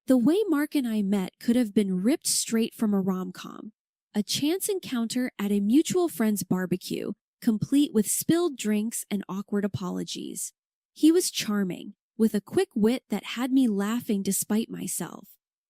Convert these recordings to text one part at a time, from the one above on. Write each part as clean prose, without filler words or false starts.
The way Mark and I met could have been ripped straight from a rom-com. A chance encounter at a mutual friend's barbecue, complete with spilled drinks and awkward apologies. He was charming, with a quick wit that had me laughing despite myself.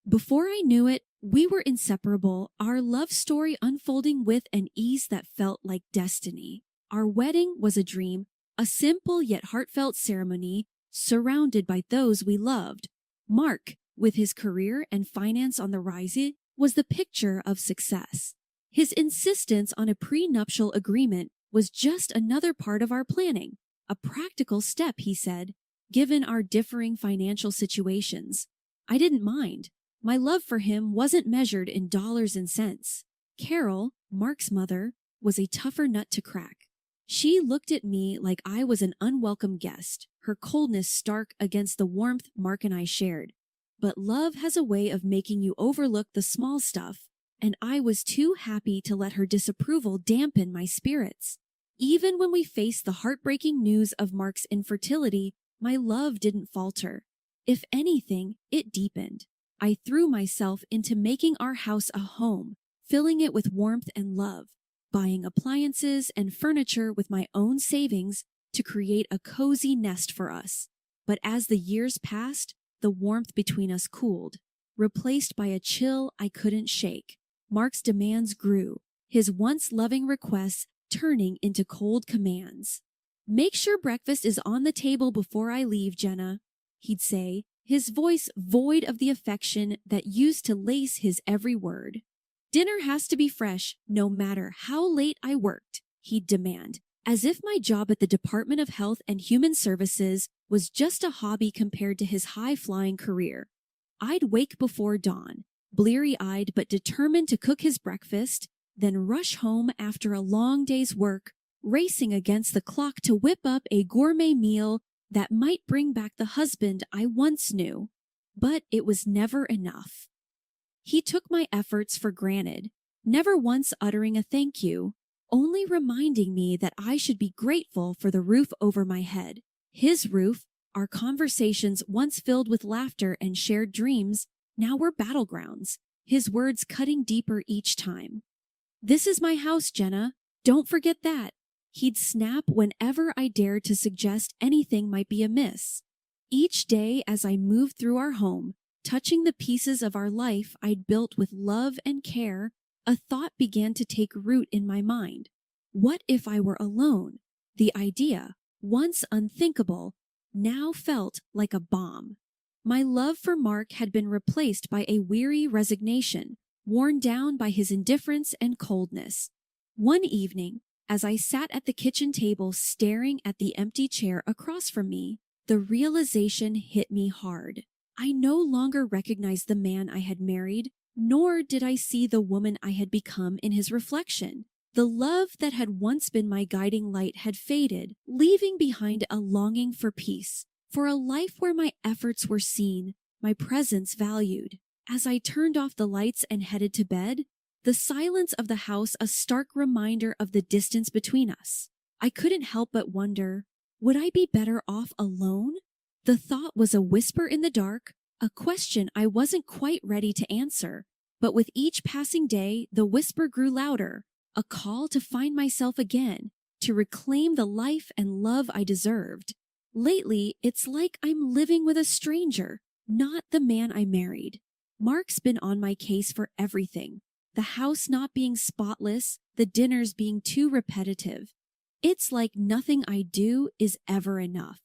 Before I knew it, we were inseparable, our love story unfolding with an ease that felt like destiny. Our wedding was a dream, a simple yet heartfelt ceremony, surrounded by those we loved. Mark, with his career and finance on the rise, was the picture of success. His insistence on a prenuptial agreement was just another part of our planning, a practical step, he said, given our differing financial situations. I didn't mind. My love for him wasn't measured in dollars and cents. Carol, Mark's mother, was a tougher nut to crack. She looked at me like I was an unwelcome guest, her coldness stark against the warmth Mark and I shared. But love has a way of making you overlook the small stuff, and I was too happy to let her disapproval dampen my spirits. Even when we faced the heartbreaking news of Mark's infertility, my love didn't falter. If anything, it deepened. I threw myself into making our house a home, filling it with warmth and love, buying appliances and furniture with my own savings to create a cozy nest for us. But as the years passed, the warmth between us cooled, replaced by a chill I couldn't shake. Mark's demands grew, his once loving requests turning into cold commands. "Make sure breakfast is on the table before I leave, Jenna," he'd say, his voice void of the affection that used to lace his every word. "Dinner has to be fresh, no matter how late I worked," he'd demand, as if my job at the Department of Health and Human Services was just a hobby compared to his high-flying career. I'd wake before dawn, bleary-eyed but determined to cook his breakfast, then rush home after a long day's work, racing against the clock to whip up a gourmet meal that might bring back the husband I once knew. But it was never enough. He took my efforts for granted, never once uttering a thank you, only reminding me that I should be grateful for the roof over my head. His roof, our conversations once filled with laughter and shared dreams, now were battlegrounds, his words cutting deeper each time. "This is my house, Jenna. Don't forget that." He'd snap whenever I dared to suggest anything might be amiss. Each day as I moved through our home, touching the pieces of our life I'd built with love and care, a thought began to take root in my mind. What if I were alone? The idea, once unthinkable, now felt like a bomb. My love for Mark had been replaced by a weary resignation, worn down by his indifference and coldness. One evening, as I sat at the kitchen table staring at the empty chair across from me, the realization hit me hard. I no longer recognized the man I had married, nor did I see the woman I had become in his reflection. The love that had once been my guiding light had faded, leaving behind a longing for peace, for a life where my efforts were seen, my presence valued. As I turned off the lights and headed to bed, the silence of the house a stark reminder of the distance between us. I couldn't help but wonder, would I be better off alone? The thought was a whisper in the dark, a question I wasn't quite ready to answer. But with each passing day, the whisper grew louder, a call to find myself again, to reclaim the life and love I deserved. Lately, it's like I'm living with a stranger, not the man I married. Mark's been on my case for everything. The house not being spotless, the dinners being too repetitive. It's like nothing I do is ever enough.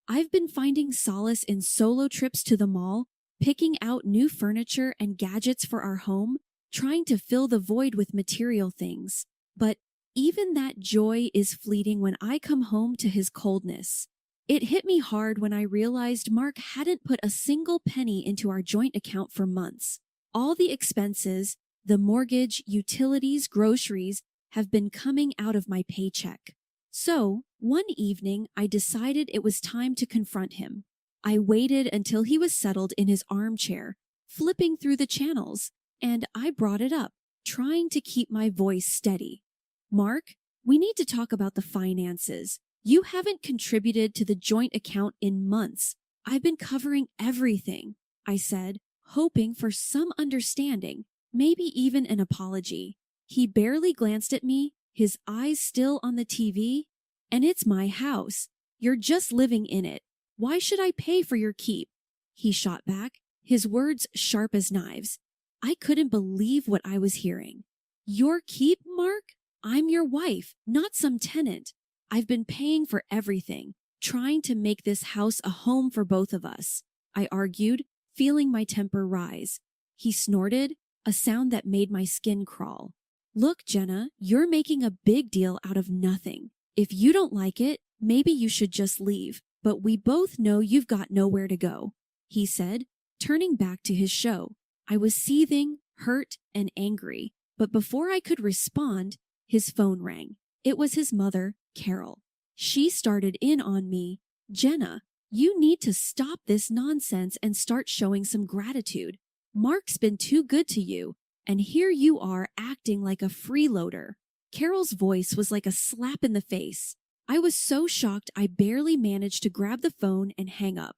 I've been finding solace in solo trips to the mall, picking out new furniture and gadgets for our home, trying to fill the void with material things. But even that joy is fleeting when I come home to his coldness. It hit me hard when I realized Mark hadn't put a single penny into our joint account for months. All the expenses, the mortgage, utilities, groceries, have been coming out of my paycheck. So, one evening, I decided it was time to confront him. I waited until he was settled in his armchair, flipping through the channels, and I brought it up, trying to keep my voice steady. "Mark, we need to talk about the finances. You haven't contributed to the joint account in months. I've been covering everything," I said, hoping for some understanding, maybe even an apology. He barely glanced at me, his eyes still on the TV. And it's my house. You're just living in it. Why should I pay for your keep? He shot back, his words sharp as knives. I couldn't believe what I was hearing. Your keep, Mark? I'm your wife, not some tenant. I've been paying for everything, trying to make this house a home for both of us, I argued, feeling my temper rise. He snorted, a sound that made my skin crawl. Look, Jenna, you're making a big deal out of nothing. If you don't like it, maybe you should just leave, but we both know you've got nowhere to go, he said, turning back to his show. I was seething, hurt, and angry, but before I could respond, his phone rang. It was his mother, Carol. She started in on me. Jenna, you need to stop this nonsense and start showing some gratitude. Mark's been too good to you, and here you are acting like a freeloader. Carol's voice was like a slap in the face. I was so shocked I barely managed to grab the phone and hang up.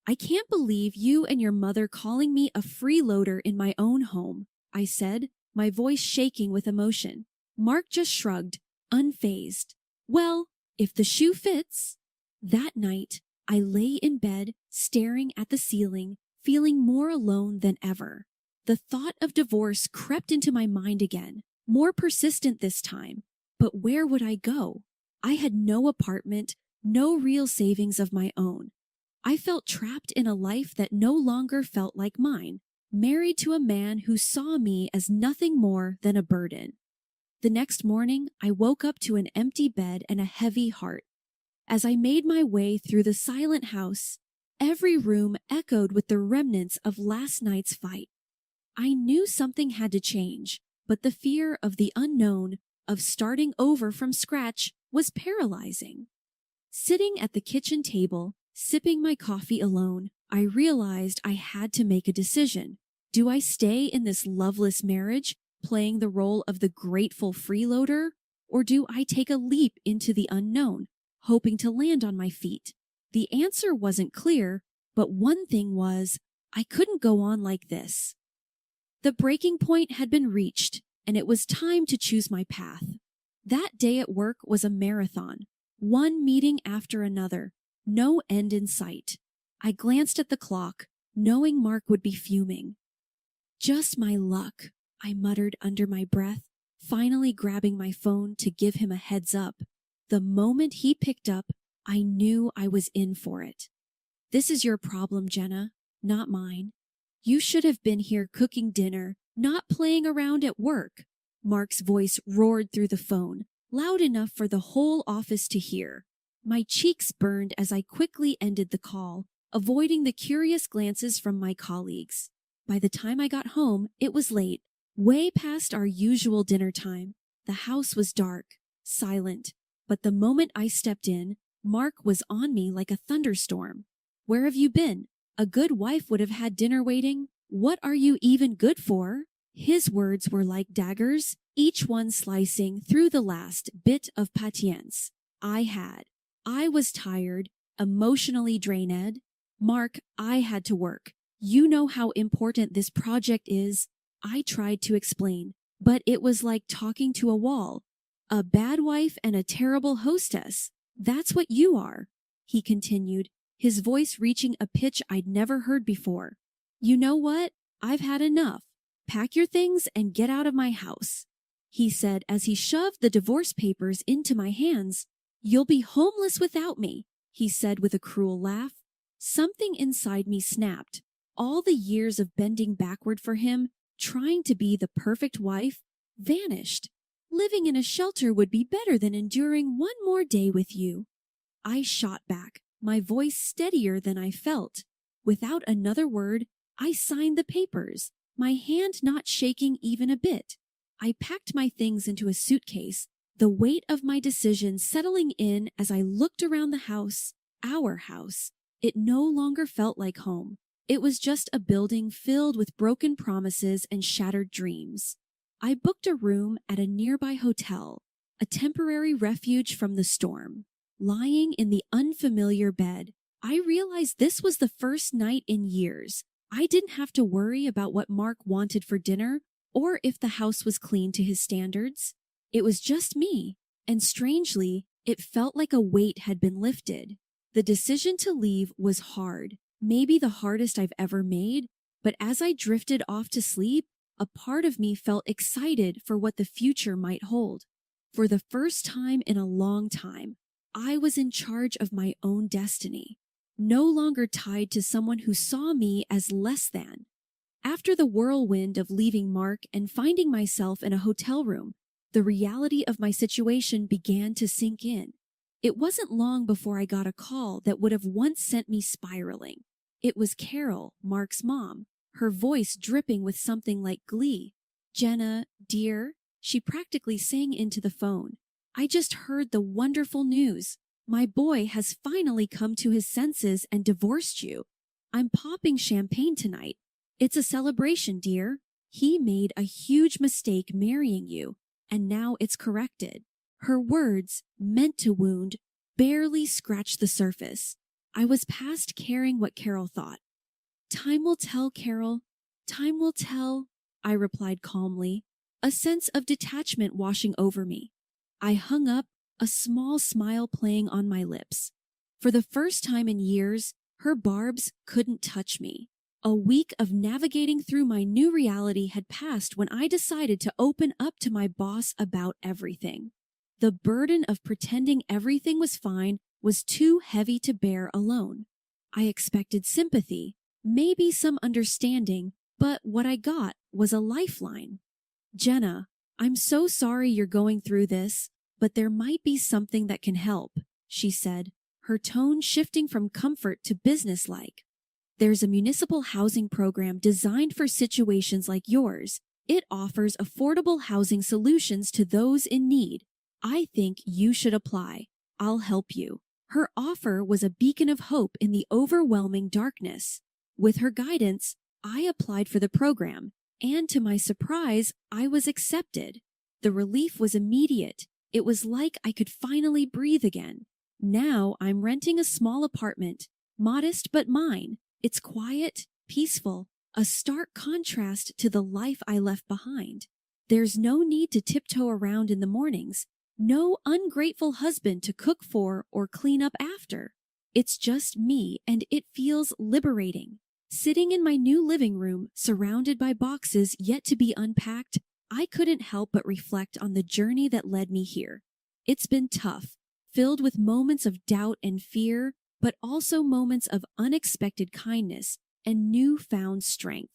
I can't believe you and your mother calling me a freeloader in my own home, I said, my voice shaking with emotion. Mark just shrugged, unfazed. Well, if the shoe fits. That night, I lay in bed, staring at the ceiling, feeling more alone than ever. The thought of divorce crept into my mind again, more persistent this time. But where would I go? I had no apartment, no real savings of my own. I felt trapped in a life that no longer felt like mine, married to a man who saw me as nothing more than a burden. The next morning, I woke up to an empty bed and a heavy heart. As I made my way through the silent house, every room echoed with the remnants of last night's fight. I knew something had to change, but the fear of the unknown, of starting over from scratch, was paralyzing. Sitting at the kitchen table, sipping my coffee alone, I realized I had to make a decision. Do I stay in this loveless marriage, playing the role of the grateful freeloader, or do I take a leap into the unknown, hoping to land on my feet? The answer wasn't clear, but one thing was, I couldn't go on like this. The breaking point had been reached, and it was time to choose my path. That day at work was a marathon, one meeting after another, no end in sight. I glanced at the clock, knowing Mark would be fuming. Just my luck, I muttered under my breath, finally grabbing my phone to give him a heads up. The moment he picked up, I knew I was in for it. This is your problem, Jenna, not mine. You should have been here cooking dinner, not playing around at work. Mark's voice roared through the phone, loud enough for the whole office to hear. My cheeks burned as I quickly ended the call, avoiding the curious glances from my colleagues. By the time I got home, it was late, way past our usual dinner time. The house was dark, silent, but the moment I stepped in, Mark was on me like a thunderstorm. Where have you been? A good wife would have had dinner waiting. What are you even good for? His words were like daggers, each one slicing through the last bit of patience I had. I was tired, emotionally drained. Mark, I had to work. You know how important this project is. I tried to explain, but it was like talking to a wall. A bad wife and a terrible hostess. That's what you are, he continued, his voice reaching a pitch I'd never heard before. You know what? I've had enough. Pack your things and get out of my house, he said as he shoved the divorce papers into my hands. You'll be homeless without me, he said with a cruel laugh. Something inside me snapped. All the years of bending backward for him, trying to be the perfect wife, vanished. Living in a shelter would be better than enduring one more day with you. I shot back, my voice steadier than I felt. Without another word, I signed the papers, my hand not shaking even a bit. I packed my things into a suitcase, the weight of my decision settling in as I looked around the house, our house. It no longer felt like home. It was just a building filled with broken promises and shattered dreams. I booked a room at a nearby hotel, a temporary refuge from the storm. Lying in the unfamiliar bed, I realized this was the first night in years I didn't have to worry about what Mark wanted for dinner or if the house was clean to his standards. It was just me, and strangely, it felt like a weight had been lifted. The decision to leave was hard, maybe the hardest I've ever made, but as I drifted off to sleep, a part of me felt excited for what the future might hold. For the first time in a long time, I was in charge of my own destiny, no longer tied to someone who saw me as less than. After the whirlwind of leaving Mark and finding myself in a hotel room, the reality of my situation began to sink in. It wasn't long before I got a call that would have once sent me spiraling. It was Carol, Mark's mom, her voice dripping with something like glee. "Jenna, dear," she practically sang into the phone. "I just heard the wonderful news. My boy has finally come to his senses and divorced you. I'm popping champagne tonight. It's a celebration, dear. He made a huge mistake marrying you, and now it's corrected." Her words, meant to wound, barely scratched the surface. I was past caring what Carol thought. "Time will tell, Carol. Time will tell," I replied calmly, a sense of detachment washing over me. I hung up, a small smile playing on my lips. For the first time in years, her barbs couldn't touch me. A week of navigating through my new reality had passed when I decided to open up to my boss about everything. The burden of pretending everything was fine was too heavy to bear alone. I expected sympathy, maybe some understanding, but what I got was a lifeline. "Jenna, I'm so sorry you're going through this, but there might be something that can help," she said, her tone shifting from comfort to businesslike. "There's a municipal housing program designed for situations like yours. It offers affordable housing solutions to those in need. I think you should apply. I'll help you." Her offer was a beacon of hope in the overwhelming darkness. With her guidance, I applied for the program, and to my surprise, I was accepted. The relief was immediate. It was like I could finally breathe again. Now I'm renting a small apartment, modest but mine. It's quiet, peaceful, a stark contrast to the life I left behind. There's no need to tiptoe around in the mornings. No ungrateful husband to cook for or clean up after. It's just me, and it feels liberating. Sitting in my new living room, surrounded by boxes yet to be unpacked, I couldn't help but reflect on the journey that led me here. It's been tough, filled with moments of doubt and fear, but also moments of unexpected kindness and newfound strength.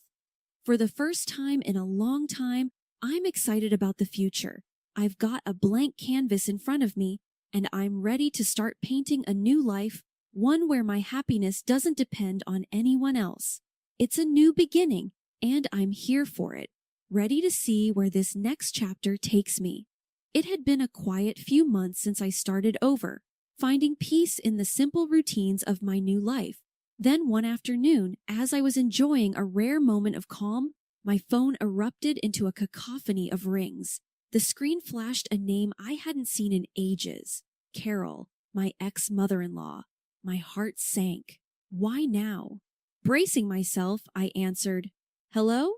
For the first time in a long time, I'm excited about the future. I've got a blank canvas in front of me, and I'm ready to start painting a new life, one where my happiness doesn't depend on anyone else. It's a new beginning, and I'm here for it, ready to see where this next chapter takes me. It had been a quiet few months since I started over, finding peace in the simple routines of my new life. Then one afternoon, as I was enjoying a rare moment of calm, my phone erupted into a cacophony of rings. The screen flashed a name I hadn't seen in ages. Carol, my ex-mother-in-law. My heart sank. Why now? Bracing myself, I answered, "Hello?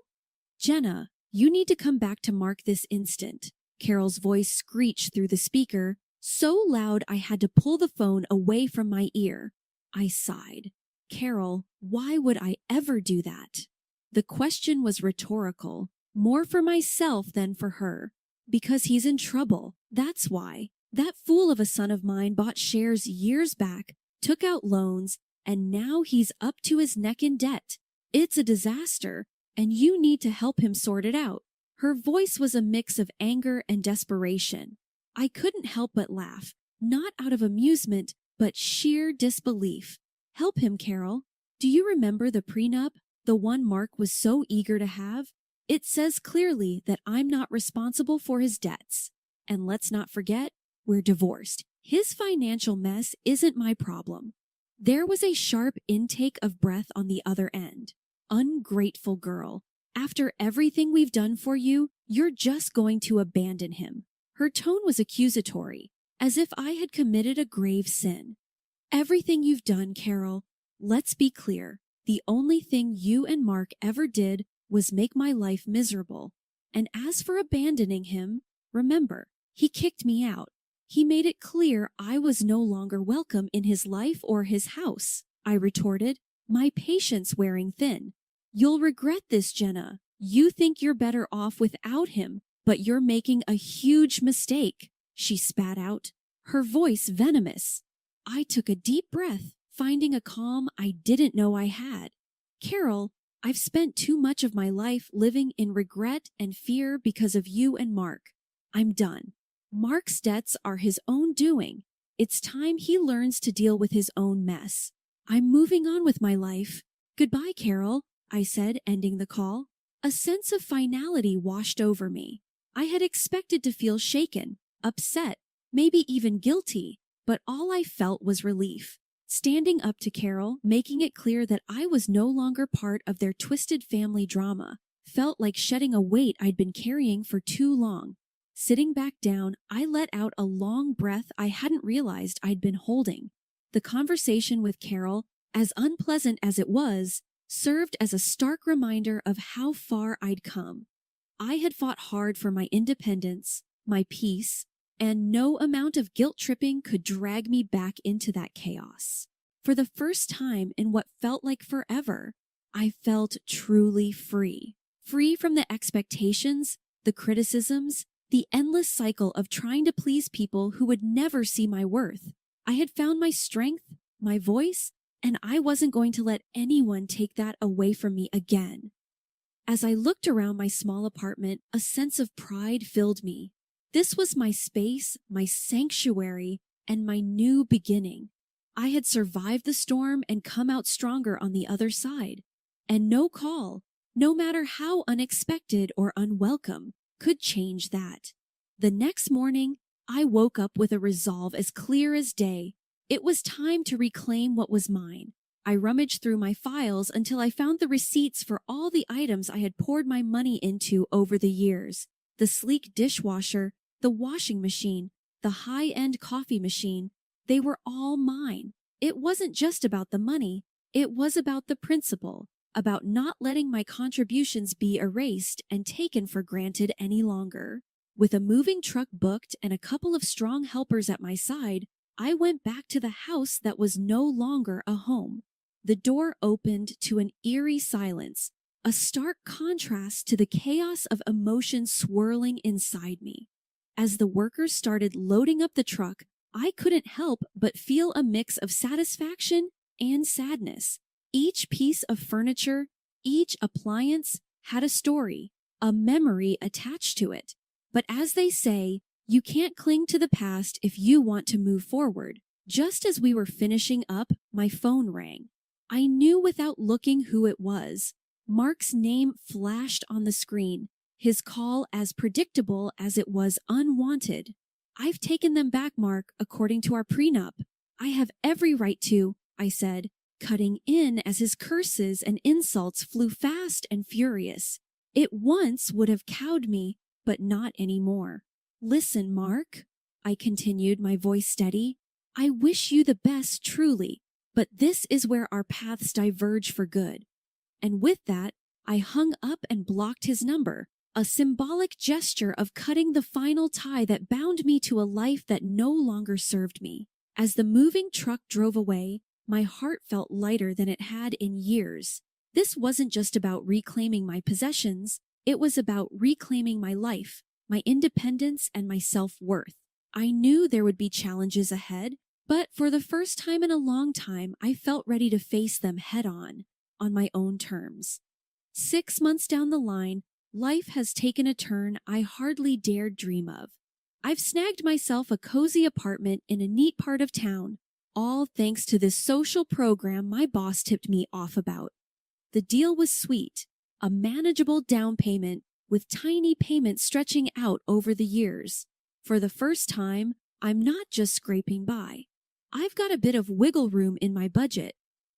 Jenna, you need to come back to Mark this instant." Carol's voice screeched through the speaker, so loud I had to pull the phone away from my ear. I sighed. Carol, why would I ever do that? The question was rhetorical, more for myself than for her. Because he's in trouble, that's why. That fool of a son of mine bought shares years back, took out loans, and now he's up to his neck in debt. It's a disaster, and you need to help him sort it out. Her voice was a mix of anger and desperation. I couldn't help but laugh, not out of amusement, but sheer disbelief. Help him, Carol. Do you remember the prenup, the one Mark was so eager to have? It says clearly that I'm not responsible for his debts. And let's not forget, we're divorced. His financial mess isn't my problem. There was a sharp intake of breath on the other end. Ungrateful girl. After everything we've done for you, you're just going to abandon him. Her tone was accusatory, as if I had committed a grave sin. Everything you've done, Carol. Let's be clear. The only thing you and Mark ever did was make my life miserable. And as for abandoning him, remember, he kicked me out. He made it clear I was no longer welcome in his life or his house, I retorted, my patience wearing thin. You'll regret this, Jenna. You think you're better off without him, but you're making a huge mistake, she spat out, her voice venomous. I took a deep breath, finding a calm I didn't know I had. Carol, I've spent too much of my life living in regret and fear because of you and Mark. I'm done. Mark's debts are his own doing. It's time he learns to deal with his own mess. I'm moving on with my life. Goodbye, Carol, I said, ending the call. A sense of finality washed over me. I had expected to feel shaken, upset, maybe even guilty, but all I felt was relief. Standing up to Carol, making it clear that I was no longer part of their twisted family drama, felt like shedding a weight I'd been carrying for too long. Sitting back down, I let out a long breath I hadn't realized I'd been holding. The conversation with Carol, as unpleasant as it was, served as a stark reminder of how far I'd come. I had fought hard for my independence, my peace, and no amount of guilt-tripping could drag me back into that chaos. For the first time in what felt like forever, I felt truly free. Free from the expectations, the criticisms, the endless cycle of trying to please people who would never see my worth. I had found my strength, my voice, and I wasn't going to let anyone take that away from me again. As I looked around my small apartment, a sense of pride filled me. This was my space, my sanctuary, and my new beginning. I had survived the storm and come out stronger on the other side. And no call, no matter how unexpected or unwelcome, could change that. The next morning, I woke up with a resolve as clear as day. It was time to reclaim what was mine. I rummaged through my files until I found the receipts for all the items I had poured my money into over the years. The sleek dishwasher, the washing machine, the high-end coffee machine, they were all mine. It wasn't just about the money, it was about the principle, about not letting my contributions be erased and taken for granted any longer. With a moving truck booked and a couple of strong helpers at my side, I went back to the house that was no longer a home. The door opened to an eerie silence, a stark contrast to the chaos of emotion swirling inside me. As the workers started loading up the truck, I couldn't help but feel a mix of satisfaction and sadness. Each piece of furniture, each appliance had a story, a memory attached to it. But as they say, you can't cling to the past if you want to move forward. Just as we were finishing up, my phone rang. I knew without looking who it was. Mark's name flashed on the screen, his call as predictable as it was unwanted. I've taken them back, Mark, according to our prenup. I have every right to, I said, cutting in as his curses and insults flew fast and furious. It once would have cowed me, but not anymore. Listen, Mark, I continued, my voice steady. I wish you the best, truly, but this is where our paths diverge for good. And with that, I hung up and blocked his number, a symbolic gesture of cutting the final tie that bound me to a life that no longer served me. As the moving truck drove away, my heart felt lighter than it had in years. This wasn't just about reclaiming my possessions, it was about reclaiming my life, my independence, and my self-worth. I knew there would be challenges ahead, but for the first time in a long time, I felt ready to face them head-on my own terms. 6 months down the line, life has taken a turn I hardly dared dream of. I've snagged myself a cozy apartment in a neat part of town, all thanks to this social program my boss tipped me off about. The deal was sweet, a manageable down payment with tiny payments stretching out over the years. For the first time, I'm not just scraping by. I've got a bit of wiggle room in my budget,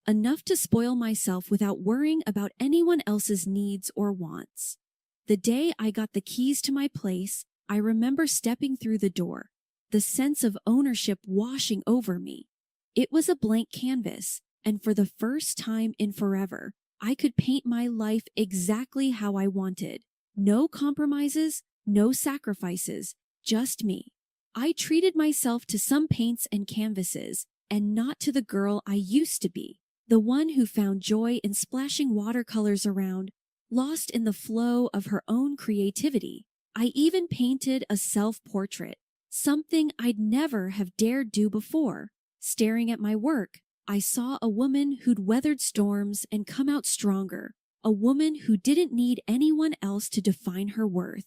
enough to spoil myself without worrying about anyone else's needs or wants. The day I got the keys to my place, I remember stepping through the door, the sense of ownership washing over me. It was a blank canvas, and for the first time in forever, I could paint my life exactly how I wanted. No compromises, no sacrifices, just me. I treated myself to some paints and canvases, and not to the girl I used to be, the one who found joy in splashing watercolors around, lost in the flow of her own creativity. I even painted a self-portrait, something I'd never have dared do before. Staring at my work, I saw a woman who'd weathered storms and come out stronger, a woman who didn't need anyone else to define her worth.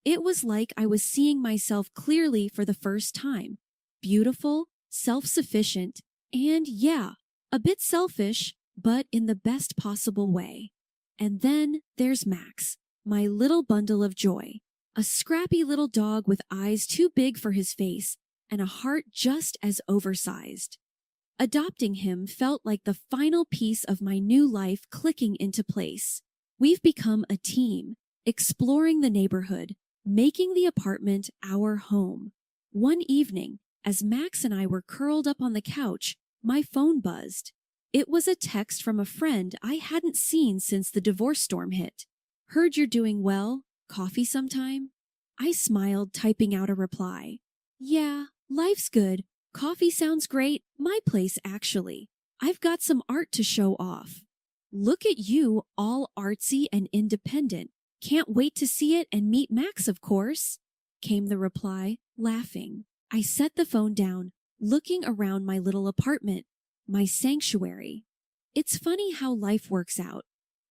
It was like I was seeing myself clearly for the first time. Beautiful, self-sufficient, and yeah, a bit selfish, but in the best possible way. And then there's Max, my little bundle of joy. A scrappy little dog with eyes too big for his face and a heart just as oversized. Adopting him felt like the final piece of my new life clicking into place. We've become a team, exploring the neighborhood, making the apartment our home. One evening, as Max and I were curled up on the couch, my phone buzzed. It was a text from a friend I hadn't seen since the divorce storm hit. "Heard you're doing well. Coffee sometime?" I smiled, typing out a reply. "Yeah, life's good. Coffee sounds great. My place, actually. I've got some art to show off." "Look at you, all artsy and independent. Can't wait to see it and meet Max, of course," came the reply, laughing. I set the phone down, looking around my little apartment, my sanctuary. It's funny how life works out.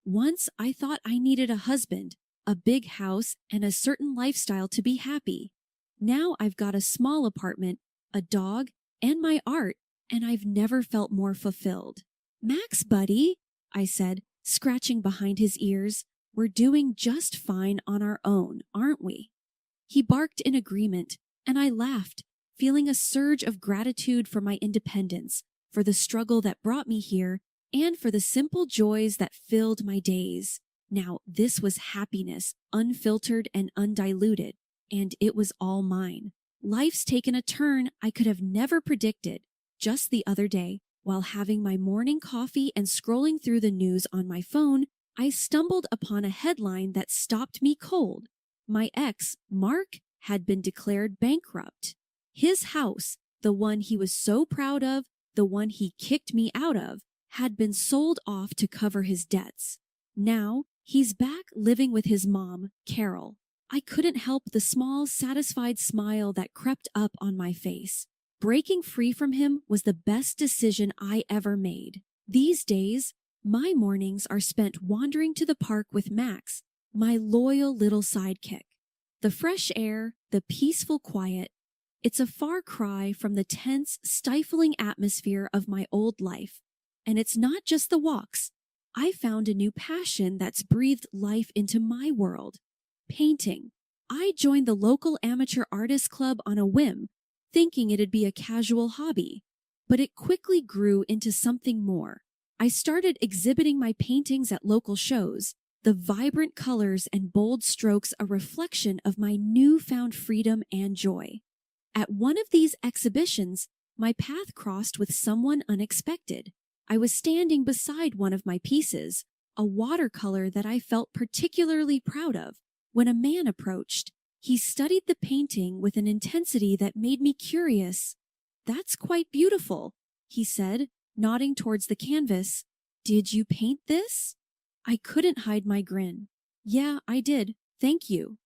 Once I thought I needed a husband, a big house, and a certain lifestyle to be happy. Now I've got a small apartment, a dog, and my art, and I've never felt more fulfilled. "Max, buddy," I said, scratching behind his ears, "we're doing just fine on our own, aren't we?" He barked in agreement, and I laughed, feeling a surge of gratitude for my independence, for the struggle that brought me here, and for the simple joys that filled my days. Now, this was happiness, unfiltered and undiluted, and it was all mine. Life's taken a turn I could have never predicted. Just the other day, while having my morning coffee and scrolling through the news on my phone, I stumbled upon a headline that stopped me cold. My ex, Mark, had been declared bankrupt. His house, the one he was so proud of, the one he kicked me out of, had been sold off to cover his debts. Now, he's back living with his mom, Carol. I couldn't help the small, satisfied smile that crept up on my face. Breaking free from him was the best decision I ever made. These days, my mornings are spent wandering to the park with Max, my loyal little sidekick. The fresh air, the peaceful quiet, it's a far cry from the tense, stifling atmosphere of my old life. And it's not just the walks. I found a new passion that's breathed life into my world. Painting. I joined the local amateur artist club on a whim, thinking it'd be a casual hobby. But it quickly grew into something more. I started exhibiting my paintings at local shows, the vibrant colors and bold strokes a reflection of my newfound freedom and joy. At one of these exhibitions, my path crossed with someone unexpected. I was standing beside one of my pieces, a watercolor that I felt particularly proud of, when a man approached. He studied the painting with an intensity that made me curious. "That's quite beautiful," he said, nodding towards the canvas. "Did you paint this?" I couldn't hide my grin. "Yeah, I did. Thank you."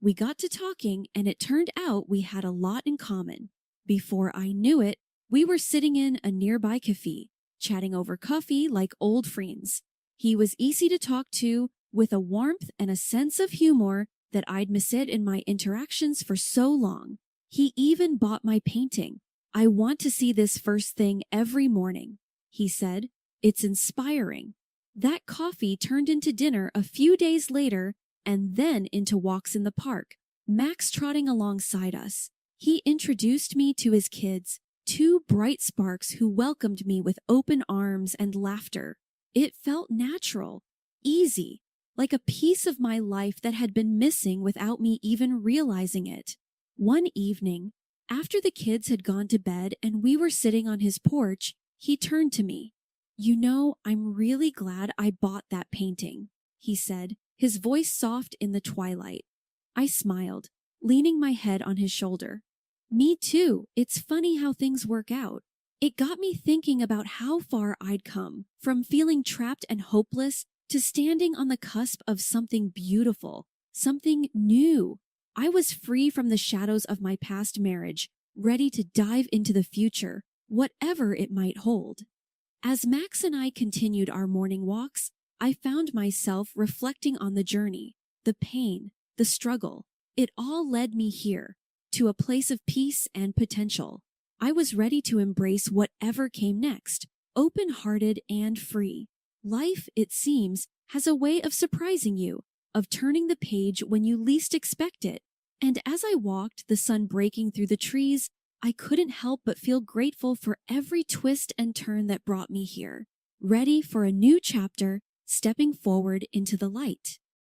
We got to talking, and it turned out we had a lot in common. Before I knew it, we were sitting in a nearby cafe, chatting over coffee like old friends. He was easy to talk to, with a warmth and a sense of humor that I'd missed in my interactions for so long. He even bought my painting. "I want to see this first thing every morning," he said. "It's inspiring." That coffee turned into dinner a few days later, and then into walks in the park, Max trotting alongside us. He introduced me to his kids, two bright sparks who welcomed me with open arms and laughter. It felt natural, easy, like a piece of my life that had been missing without me even realizing it. One evening, after the kids had gone to bed and we were sitting on his porch, he turned to me. You know, I'm really glad I bought that painting, he said, his voice soft in the twilight. I smiled, leaning my head on his shoulder. Me too. It's funny how things work out. It got me thinking about how far I'd come, from feeling trapped and hopeless to standing on the cusp of something beautiful, something new. I was free from the shadows of my past marriage, ready to dive into the future, whatever it might hold. As Max and I continued our morning walks, I found myself reflecting on the journey, the pain, the struggle. It all led me here, to a place of peace and potential. I was ready to embrace whatever came next, open-hearted and free. Life, it seems, has a way of surprising you, of turning the page when you least expect it. And as I walked, the sun breaking through the trees, I couldn't help but feel grateful for every twist and turn that brought me here, ready for a new chapter, stepping forward into the light.